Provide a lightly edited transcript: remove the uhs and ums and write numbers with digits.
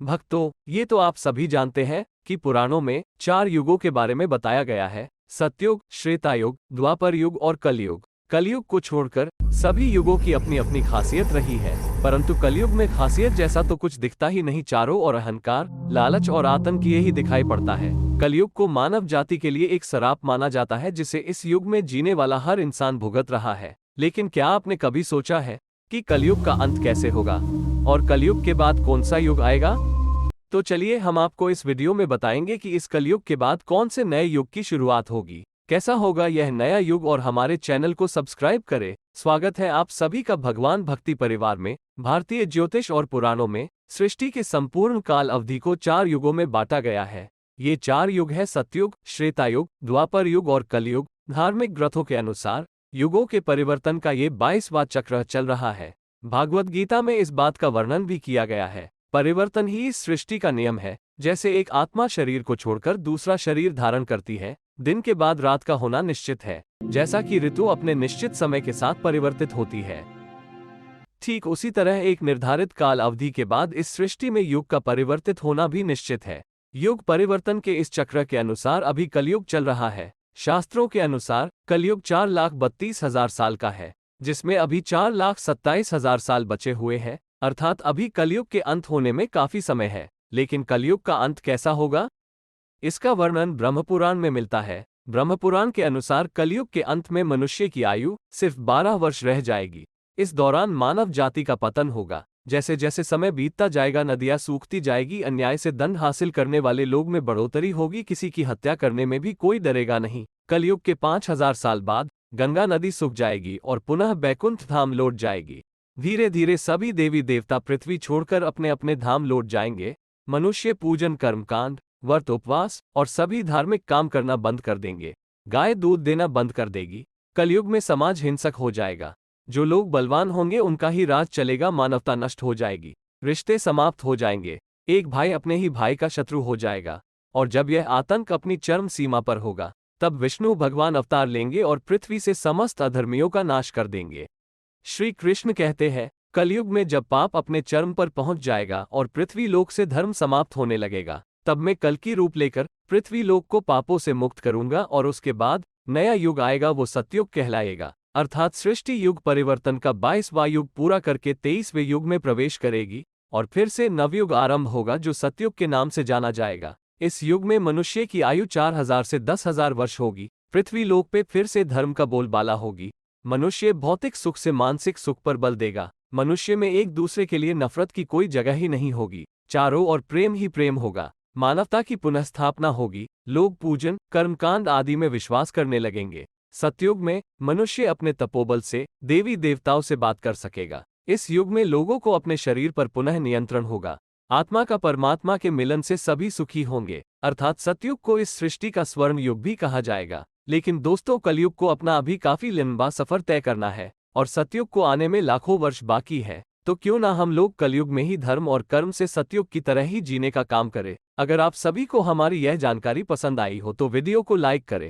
भक्तों, ये तो आप सभी जानते हैं कि पुराणों में 4 युगों के बारे में बताया गया है। सतयुग, त्रेतायुग, द्वापर युग और कलयुग। कलयुग को छोड़कर सभी युगों की अपनी अपनी खासियत रही है, परंतु कलयुग में खासियत जैसा तो कुछ दिखता ही नहीं। चारों ओर अहंकार, लालच और आतंक ये ही दिखाई पड़ता है। कलयुग को मानव जाति के लिए एक श्राप माना जाता है, जिसे इस युग में जीने वाला हर इंसान भुगत रहा है। लेकिन क्या आपने कभी सोचा है कि कलयुग का अंत कैसे होगा और कलयुग के बाद कौन सा युग आएगा? तो चलिए हम आपको इस वीडियो में बताएंगे कि इस कलयुग के बाद कौन से नए युग की शुरुआत होगी, कैसा होगा यह नया युग, और हमारे चैनल को सब्सक्राइब करें। स्वागत है आप सभी का भगवान भक्ति परिवार में। भारतीय ज्योतिष और पुराणों में सृष्टि के संपूर्ण काल अवधि को 4 युगों में बांटा गया है। ये 4 युग है सतयुग, त्रेतायुग, द्वापर युग और कलयुग। धार्मिक ग्रंथों के अनुसार युगों के परिवर्तन का ये 22वां चक्र चल रहा है। भागवत गीता में इस बात का वर्णन भी किया गया है। परिवर्तन ही इस सृष्टि का नियम है। जैसे एक आत्मा शरीर को छोड़कर दूसरा शरीर धारण करती है, दिन के बाद रात का होना निश्चित है। जैसा कि ऋतु अपने निश्चित समय के साथ परिवर्तित होती है, ठीक उसी तरह एक निर्धारित काल अवधि के बाद इस सृष्टि में युग का परिवर्तित होना भी निश्चित है। युग परिवर्तन के इस चक्र के अनुसार अभी कलयुग चल रहा है। शास्त्रों के अनुसार कलयुग 4,32,000 साल का है, जिसमें अभी 4,27,000 साल बचे हुए हैं। अर्थात अभी कलयुग के अंत होने में काफी समय है। लेकिन कलयुग का अंत कैसा होगा, इसका वर्णन ब्रह्मपुराण में मिलता है। ब्रह्मपुराण के अनुसार कलयुग के अंत में मनुष्य की आयु सिर्फ 12 वर्ष रह जाएगी। इस दौरान मानव जाति का पतन होगा। जैसे जैसे समय बीतता जाएगा, नदियां सूखती जाएगी, अन्याय से दंड हासिल करने वाले लोग में बढ़ोतरी होगी, किसी की हत्या करने में भी कोई डरेगा नहीं। कलयुग के 5,000 साल बाद गंगा नदी सूख जाएगी और पुनः बैकुंठ धाम लौट जाएगी। धीरे धीरे सभी देवी देवता पृथ्वी छोड़कर अपने अपने धाम लौट जाएंगे। मनुष्य पूजन, कर्मकांड, व्रत, उपवास और सभी धार्मिक काम करना बंद कर देंगे। गाय दूध देना बंद कर देगी। कलयुग में समाज हिंसक हो जाएगा। जो लोग बलवान होंगे उनका ही राज चलेगा। मानवता नष्ट हो जाएगी, रिश्ते समाप्त हो जाएंगे, एक भाई अपने ही भाई का शत्रु हो जाएगा। और जब यह आतंक अपनी चरम सीमा पर होगा, तब विष्णु भगवान अवतार लेंगे और पृथ्वी से समस्त अधर्मियों का नाश कर देंगे। श्री कृष्ण कहते हैं, कलयुग में जब पाप अपने चरम पर पहुंच जाएगा और पृथ्वी लोक से धर्म समाप्त होने लगेगा, तब मैं कल की रूप लेकर पृथ्वी लोक को पापों से मुक्त करूंगा और उसके बाद नया युग आएगा, वो सतयुग कहलाएगा। अर्थात सृष्टि युग परिवर्तन का 22वां युग पूरा करके 23वें युग में प्रवेश करेगी और फिर से नवयुग आरंभ होगा, जो सतयुग के नाम से जाना जाएगा। इस युग में मनुष्य की आयु 4,000 से 10,000 वर्ष होगी। पृथ्वी लोक पे फिर से धर्म का बोलबाला होगी। मनुष्य भौतिक सुख से मानसिक सुख पर बल देगा। मनुष्य में एक दूसरे के लिए नफरत की कोई जगह ही नहीं होगी। चारों ओर प्रेम ही प्रेम होगा। मानवता की पुनःस्थापना होगी। लोग पूजन, कर्मकांड आदि में विश्वास करने लगेंगे। सतयुग में मनुष्य अपने तपोबल से देवी देवताओं से बात कर सकेगा। इस युग में लोगों को अपने शरीर पर पुनः नियंत्रण होगा। आत्मा का परमात्मा के मिलन से सभी सुखी होंगे। अर्थात सतयुग को इस सृष्टि का स्वर्ण युग भी कहा जाएगा। लेकिन दोस्तों, कलयुग को अपना अभी काफी लंबा सफर तय करना है और सतयुग को आने में लाखों वर्ष बाकी है। तो क्यों ना हम लोग कलयुग में ही धर्म और कर्म से सतयुग की तरह ही जीने का काम करें। अगर आप सभी को हमारी यह जानकारी पसंद आई हो तो वीडियो को लाइक करें।